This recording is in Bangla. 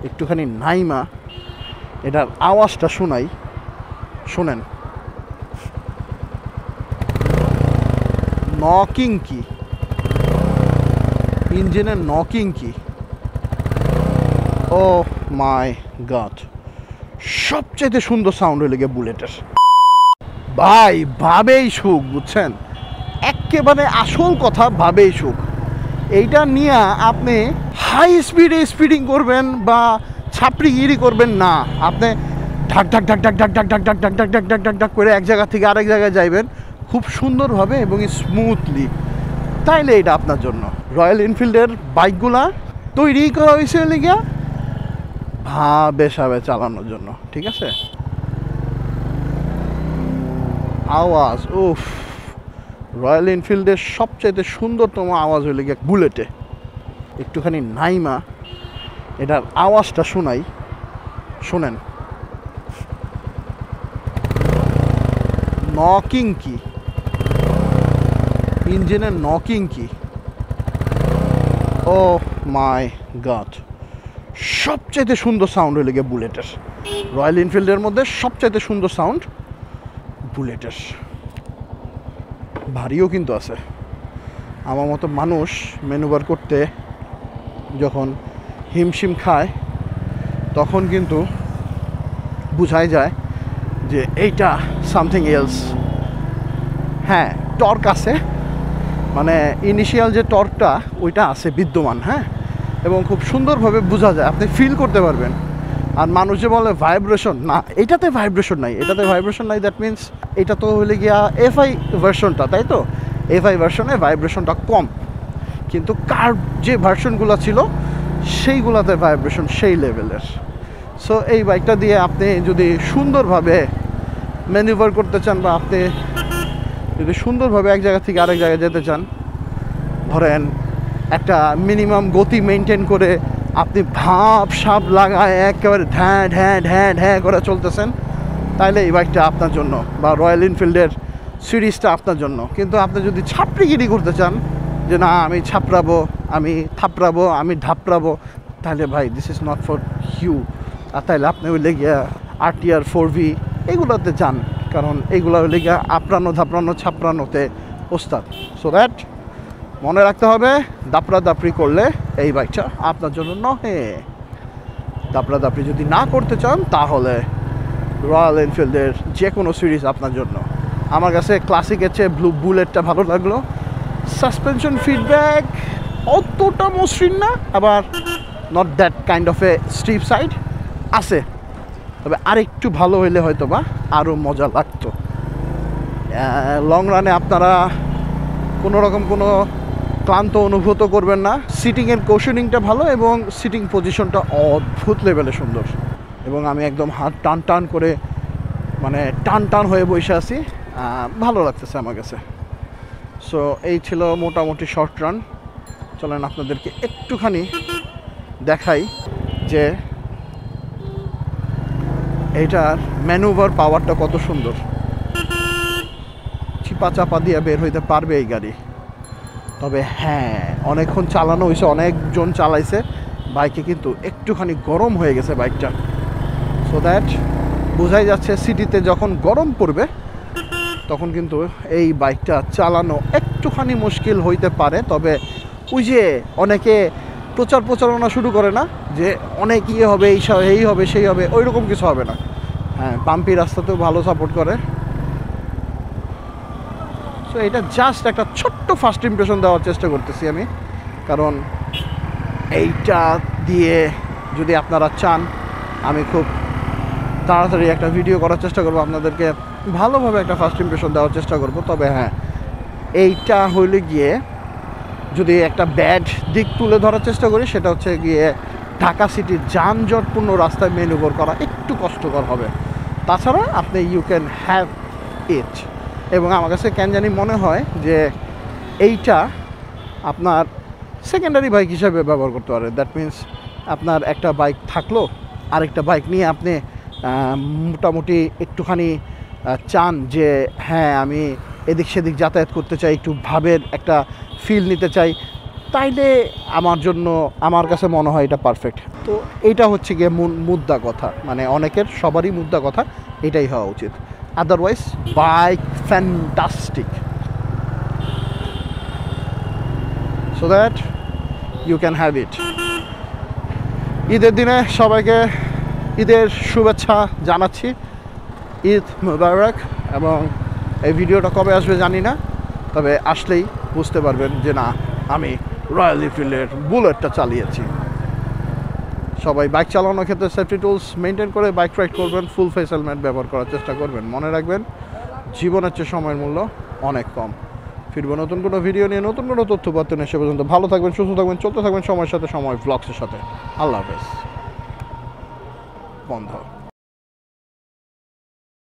একটুখানি নাইমা এটার আওয়াজটা শোনাই, শোনেন। নকিং কি, ইঞ্জিনের নকিং কি, ও মাই গড, সবচেয়ে সুন্দর সাউন্ড হয়ে লেগে বুলেটের। ভাই ভাবেই সুখ, বুঝছেন, একেবারে আসল কথা, ভাবেই সুখ। এইটা নিয়ে আপনি হাই স্পিডে স্পিডিং করবেন বা ছাপড়িগিরি করবেন না, আপনি ঢাক ঢাক ঢাক ঢাক ঢাক ঢাক ঢাক ঢাক ঢাক ঢাক ঢাক ঢাক ঢাক ঢাক করে এক জায়গা থেকে আরেক জায়গায় যাইবেন খুব সুন্দরভাবে এবং স্মুথলি। তাইলে এটা আপনার জন্য। রয়্যাল এনফিল্ডের বাইকগুলা তৈরি করা হয়েছে লিগা ভাবে সাবে চালানোর জন্য, ঠিক আছে। আওয়াজ, উফ, রয়্যাল এনফিল্ডের সবচাইতে সুন্দরতম আওয়াজ হইলে গিয়ে বুলেটে। একটুখানি নাইমা এটার আওয়াজটা শোনাই, শোনেন। নকিং কি, ইঞ্জিনের নকিং কি, ও মাই গড, সবচাইতে সুন্দর সাউন্ড হইলে গিয়ে বুলেটের। রয়্যাল এনফিল্ডের মধ্যে সবচাইতে সুন্দর সাউন্ড বুলেটের। ভারীও কিন্তু আছে। আমার মতো মানুষ ম্যানুভার করতে যখন হিমশিম খায় তখন কিন্তু বোঝাই যায় যে এইটা সামথিং এলস। হ্যাঁ, টর্ক আছে, মানে ইনিশিয়াল যে টর্কটা ওইটা আছে বিদ্যমান, হ্যাঁ, এবং খুব সুন্দরভাবে বোঝা যায়, আপনি ফিল করতে পারবেন। আর মানুষ যে বলে ভাইব্রেশন, না, এটাতে ভাইব্রেশন নাই, এটাতে ভাইব্রেশন নাই, দ্যাট মিনস এটা তো হলে গিয়া এফআই ভার্সনটা, তাই তো। এফআই ভার্সনে ভাইব্রেশনটা কম, কিন্তু কার্ভ যে ভার্সনগুলো ছিল সেইগুলোতে ভাইব্রেশন সেই লেভেলের। সো এই বাইকটা দিয়ে আপনি যদি সুন্দরভাবে ম্যানুভার করতে চান বা আপনি যদি সুন্দরভাবে এক জায়গা থেকে আরেক জায়গায় যেতে চান, ধরেন একটা মিনিমাম গতি মেনটেন করে আপনি ভাব সাপ লাগায় একেবারে ঢ্যাঁ ঢ্যাঁ ঢ্যাঁ ঢ্যাঁ করে চলতেছেন, তাইলে এই বাইকটা আপনার জন্য, বা রয়্যাল এনফিল্ডের সিরিজটা আপনার জন্য। কিন্তু আপনি যদি ছাপড়িগিরি করতে চান, যে না আমি ছাপড়াবো, আমি থাপড়াবো, আমি ঢাপড়াবো, তাহলে ভাই this is not for you. আর তাইলে আপনি ওই লেগিয়া RTR 4V এগুলোতে যান, কারণ এইগুলো ওই লেগিয়া আপড়ানো ধাপড়ানো ছাপড়ানোতে ওস্তাদ। সো দ্যাট মনে রাখতে হবে, দাপড়া দাপড়ি করলে এই বাইকটা আপনার জন্য নহে। দাপড়া দাপড়ি যদি না করতে চান তাহলে রয়্যাল এনফিল্ডের যে কোনো সিরিজ আপনার জন্য। আমার কাছে ক্লাসিকের চেয়ে বুলেটটা ভালো লাগলো। সাসপেনশন ফিডব্যাক অতটা মসৃণ না, আবার not that kind of a steep side আছে, তবে আরেকটু ভালো হইলে হয়তো বা আরও মজা লাগতো। লং রানে আপনারা কোনো রকম কোনো ক্লান্ত অনুভূত করবেন না। সিটিংয়ের কোশনিংটা ভালো এবং সিটিং পজিশনটা অদ্ভুত লেভেলে সুন্দর, এবং আমি একদম হাত টান টান করে, মানে টান টান হয়ে বসে আছি, ভালো লাগতেছে আমার কাছে। সো এই ছিল মোটামুটি শর্ট রান। চলেন আপনাদেরকে একটুখানি দেখাই যে এইটার ম্যানুভার পাওয়ারটা কত সুন্দর। চিপা চাপা দিয়ে বের হইতে পারবে এই গাড়ি। তবে হ্যাঁ, অনেকক্ষণ চালানো হয়েছে, অনেকজন চালাইছে বাইকে, কিন্তু একটুখানি গরম হয়ে গেছে বাইকটা। সো দ্যাট বোঝাই যাচ্ছে সিটিতে যখন গরম পড়বে তখন কিন্তু এই বাইকটা চালানো একটুখানি মুশকিল হইতে পারে। তবে ওই যে অনেকে প্রচারণা শুরু করে না, যে অনেক ইয়ে হবে, এই হবে সেই হবে, ওই রকম কিছু হবে না। হ্যাঁ, পাম্পি রাস্তাতেও ভালো সাপোর্ট করে। সো এটা জাস্ট একটা ছোট্ট ফার্স্ট ইমপ্রেশন দেওয়ার চেষ্টা করতেছি আমি, কারণ এইটা দিয়ে যদি আপনারা চান আমি খুব তাড়াতাড়ি একটা ভিডিও করার চেষ্টা করবো, আপনাদেরকে ভালোভাবে একটা ফার্স্ট ইমপ্রেশন দেওয়ার চেষ্টা করব। তবে হ্যাঁ, এইটা হইলে গিয়ে যদি একটা ব্যাড দিক তুলে ধরার চেষ্টা করি, সেটা হচ্ছে গিয়ে ঢাকা সিটির যানজটপূর্ণ রাস্তায় ম্যানুভার করা একটু কষ্টকর হবে। তাছাড়া আপনি ইউ ক্যান হ্যাভ ইট। এবং আমার কাছে কেন জানি মনে হয় যে এইটা আপনার সেকেন্ডারি বাইক হিসাবে ব্যবহার করতে পারে। দ্যাট মিন্স আপনার একটা বাইক থাকলো, আরেকটা বাইক নিয়ে আপনি মোটামুটি একটুখানি চান যে হ্যাঁ আমি এদিক সেদিক যাতায়াত করতে চাই, একটু ভাবের একটা ফিল নিতে চাই, তাইলে আমার কাছে মনে হয় এটা পারফেক্ট। তো এইটা হচ্ছে গিয়ে মুদ্রা কথা, মানে অনেকের সবারই মুদ্রা কথা এটাই হওয়া উচিত। Otherwise bike fantastic, so that you can have it. ঈদের দিনে সবাইকে ঈদের শুভেচ্ছা জানাচ্ছি, ঈদ মুবারক। এবং এই ভিডিওটা কবে আসবে জানি না, তবে আসলেই বুঝতে পারবেন যে না, আমি রয়্যাল এনফিল্ডের বুলেটটা চালিয়েছি। সবাই বাইক চালানোর ক্ষেত্রে সেফটি টুলস মেনটেন করে বাইক রাইড করবেন, ফুল ফেস হেলমেট ব্যবহার করার চেষ্টা করবেন। মনে রাখবেন, জীবনের চেয়ে সময়ের মূল্য অনেক কম। ফিরবো নতুন কোনো ভিডিও নিয়ে, নতুন কোনো তথ্যপত্র নিয়ে। সে পর্যন্ত ভালো থাকবেন, সুস্থ থাকবেন, চলতে থাকবেন সময়ের সাথে, সময় ব্লগসের সাথে। আল্লাহ হাফেজ। বন্ধ।